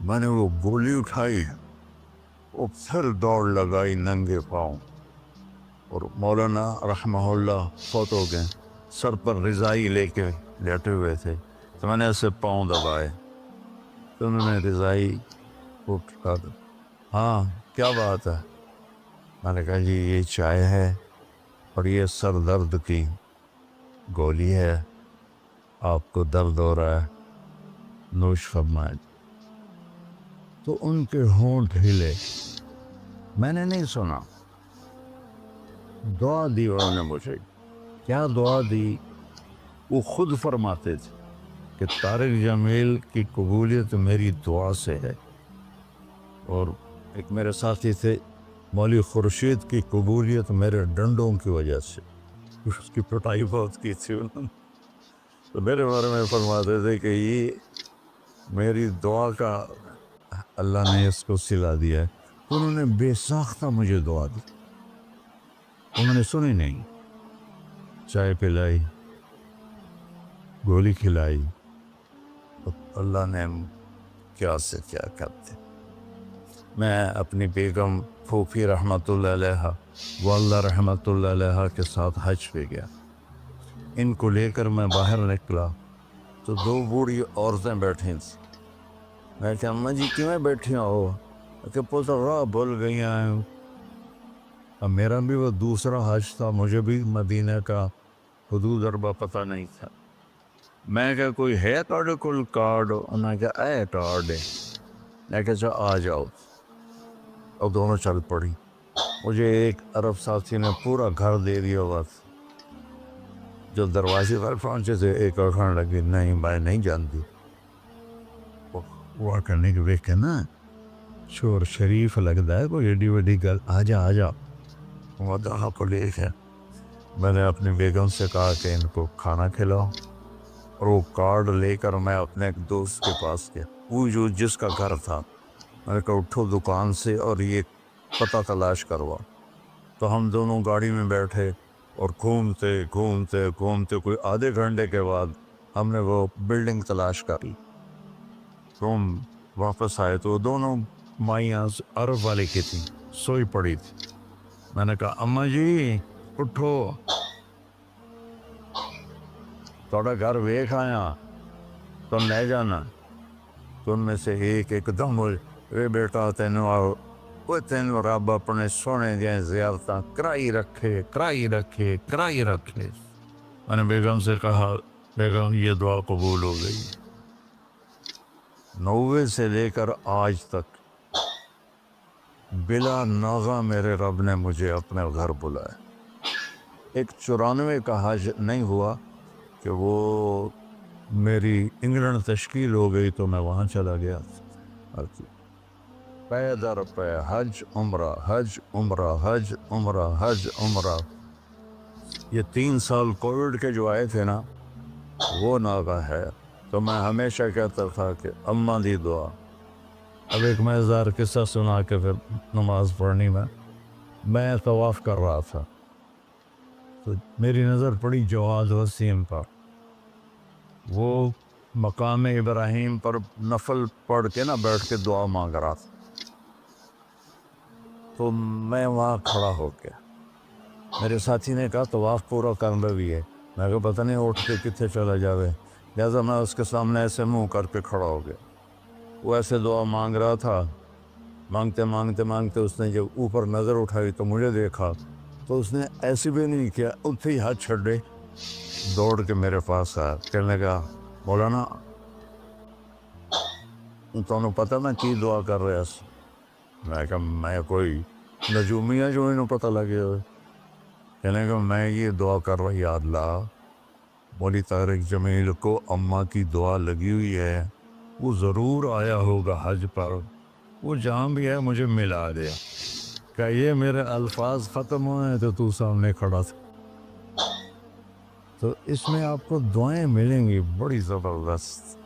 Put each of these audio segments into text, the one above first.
میں نے وہ گولی اٹھائی، وہ پھر دوڑ لگائی ننگے پاؤں، اور مولانا رحمہ اللہ فوت ہو گئے، سر پر رضائی لے کے لیٹے ہوئے تھے، تو میں نے ایسے پاؤں دبائے، تو انہوں نے رضائی اٹھ کر، ہاں کیا بات ہے؟ میں نے کہا جی یہ چائے ہے اور یہ سر درد کی گولی ہے، آپ کو درد ہو رہا ہے، نوش فرمائیں۔ تو ان کے ہونٹ ہلے، میں نے نہیں سنا، دعا دی انہوں نے مجھے۔ کیا دعا دی؟ وہ خود فرماتے تھے کہ طارق جمیل کی قبولیت میری دعا سے ہے، اور ایک میرے ساتھی تھے مولوی خورشید کی قبولیت میرے ڈنڈوں کی وجہ سے، اس کی پٹائی بہت کی تھی انہوں نے، تو میرے بارے میں فرماتے تھے کہ یہ میری دعا کا اللہ نے اس کو سلا دیا ہے۔ تو انہوں نے بے ساختہ مجھے دعا دی، انہوں نے سنی نہیں، چائے پلائی، گولی کھلائی، تو اللہ نے کیا سے کیا کرتے۔ میں اپنی بیگم پھوپھی رحمۃ اللہ علیہ، والدہ رحمۃ اللہ علیہ کے ساتھ حج پہ گیا، ان کو لے کر میں باہر نکلا تو دو بوڑھی عورتیں بیٹھی تھیں۔ میں کہ اماں جی کیوں بیٹھی ہو؟ کہ پتہ راہ بھول گئی ہیں۔ اب میرا بھی وہ دوسرا حج تھا، مجھے بھی مدینہ کا حدود اربا پتہ نہیں تھا۔ میں کہ کوئی ہے تھوڑے کول کارڈ؟ انہوں نے کہا اے کارڈ ہے۔ میں کہ اچھا آ جاؤ، اور دونوں چل پڑی۔ مجھے ایک عرب ساتھی نے پورا گھر دے دیا، بس جو دروازے پر پہنچے تھے ایک اور کھانے لگی، نہیں میں نہیں جانتی۔ وہ کرنے کے دیکھ کے نا شور شریف لگتا ہے، کوئی ایڈی وڈی گل، آ جا آ جا۔ وہ دونوں کو لے کے میں نے اپنی بیگم سے کہا کہ ان کو کھانا کھلاؤ، اور وہ کارڈ لے کر میں اپنے ایک دوست کے پاس گیا، وہ جو جس کا گھر تھا۔ میں نے کہا اٹھو دکان سے اور یہ پتہ تلاش کروا۔ تو ہم دونوں گاڑی میں بیٹھے اور گھومتے گھومتے گھومتے کوئی آدھے گھنٹے کے بعد ہم نے وہ بلڈنگ تلاش کر لی۔ تو ہم واپس آئے تو دونوں مائیاں عرب والے کی تھیں، سوئی پڑی تھی۔ میں نے کہا اماں جی اٹھو، تھوڑا گھر ویکھ آیا، تم لے جانا۔ تو ان میں سے ایک دم ہوئے، اے بیٹا تینوں آؤ، وہ تینوں رب اپنے سونے دیا زیارتاں کرائی رکھے کرائی رکھے کرائی رکھے۔ میں نے بیگم سے کہا بیگم یہ دعا قبول ہو گئی۔ 90 سے لے کر آج تک بلا ناغہ میرے رب نے مجھے اپنے گھر بلایا۔ ایک 94 کا حج نہیں ہوا کہ وہ میری انگلینڈ تشکیل ہو گئی تو میں وہاں چلا گیا، پے در پے حج عمرہ حج عمرہ حج عمرہ حج عمرہ۔ یہ 3 سال کووڈ کے جو آئے تھے نا، وہ ناغہ ہے۔ تو میں ہمیشہ کہتا تھا کہ اماں دی دعا۔ اب ایک مزیدار قصہ سنا کے پھر نماز پڑھنی میں طواف کر رہا تھا، تو میری نظر پڑی جواد وسیم پر، وہ مقام ابراہیم پر نفل پڑھ کے نا بیٹھ کے دعا مانگ رہا تھا۔ تو میں وہاں کھڑا ہو گیا، میرے ساتھی نے کہا طواف پورا کرنا بھی ہے۔ میں کہا پتہ نہیں اٹھ کے کتنے چلا جاوے، لہٰذا میں اس کے سامنے ایسے منہ کر کے کھڑا ہو گیا۔ وہ ایسے دعا مانگ رہا تھا، مانگتے مانگتے مانگتے اس نے جب اوپر نظر اٹھائی تو مجھے دیکھا، تو اس نے ایسے بھی نہیں کیا، اتھے ہی ہاتھ چھڑے دوڑ کے میرے پاس آیا، کہنے لگا مولانا تمہیں پتہ میں کی دعا کر رہا سی؟ میں کہا میں کوئی نجومی ہے جو انہوں پتہ لگے ہوئے؟ کہنے لگا میں یہ دعا کر رہا، یا اللہ مولی طارق جمیل کو اماں کی دعا لگی ہوئی ہے، وہ ضرور آیا ہوگا حج پر، وہ جہاں بھی ہے مجھے ملا دیا۔ کہ یہ میرے الفاظ ختم ہوئے تو تو سامنے کھڑا تھا۔ تو اس میں آپ کو دعائیں ملیں گی بڑی زبردست۔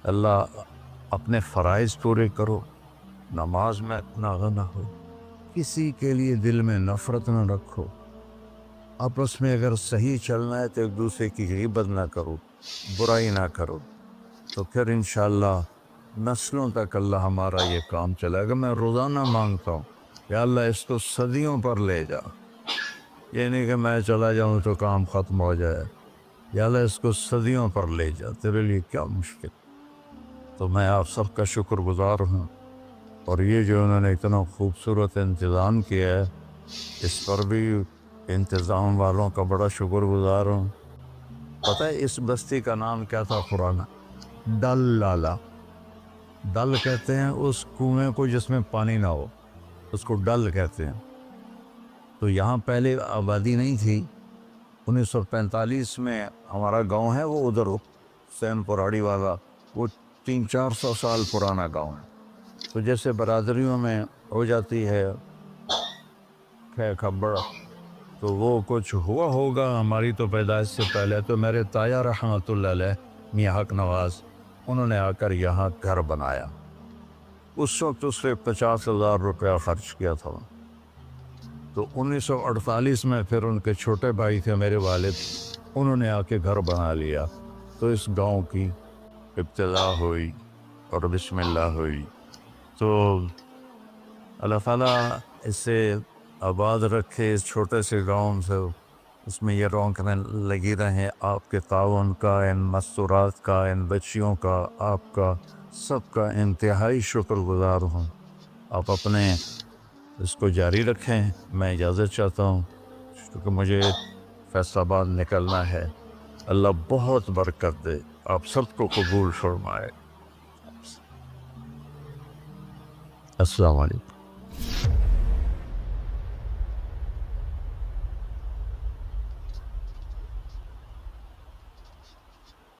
اللہ اپنے فرائض پورے کرو، نماز میں ناغہ نہ ہو، کسی کے لیے دل میں نفرت نہ رکھو، آپس میں اگر صحیح چلنا ہے تو ایک دوسرے کی غیبت نہ کرو، برائی نہ کرو، تو پھر انشاءاللہ نسلوں تک اللہ ہمارا یہ کام چلے گا۔ میں روزانہ مانگتا ہوں یا اللہ اس کو صدیوں پر لے جا، یہ نہیں کہ میں چلا جاؤں تو کام ختم ہو جائے، یا اللہ اس کو صدیوں پر لے جا، تیرے لیے کیا مشکل۔ تو میں آپ سب کا شکر گزار ہوں، اور یہ جو انہوں نے اتنا خوبصورت انتظام کیا ہے اس پر بھی انتظام والوں کا بڑا شکر گزار ہوں۔ پتہ ہے اس بستی کا نام کیا تھا پرانا؟ ڈل لالا۔ ڈل کہتے ہیں اس کنویں کو جس میں پانی نہ ہو، اس کو ڈل کہتے ہیں۔ تو یہاں پہلے آبادی نہیں تھی۔ 1945 میں ہمارا گاؤں ہے وہ ادھر سین پراڑی والا، وہ 300-400 سال پرانا گاؤں ہے۔ تو جیسے برادریوں میں ہو جاتی ہے خبر، تو وہ کچھ ہوا ہوگا ہماری تو پیدائش سے پہلے۔ تو میرے تایا رحمۃ اللہ علیہ میاں حق نواز، انہوں نے آ کر یہاں گھر بنایا۔ اس وقت اس سے 50,000 روپیہ خرچ کیا تھا۔ تو 1948 میں پھر ان کے چھوٹے بھائی تھے میرے والد، انہوں نے آ کے گھر بنا لیا۔ تو اس گاؤں کی ابتدا ہوئی اور بسم اللہ ہوئی۔ تو اللہ تعالیٰ اسے آباد رکھے، اس چھوٹے سے گاؤں سے اس میں یہ رونقیں لگی رہیں۔ آپ کے تعاون کا، ان مستورات کا، ان بچیوں کا، آپ کا سب کا انتہائی شکر گزار ہوں۔ آپ اپنے اس کو جاری رکھیں۔ میں اجازت چاہتا ہوں کیونکہ مجھے فیصل آباد نکلنا ہے۔ اللہ بہت برکت دے، آپ سب کو قبول فرمائے۔ السلام علیکم۔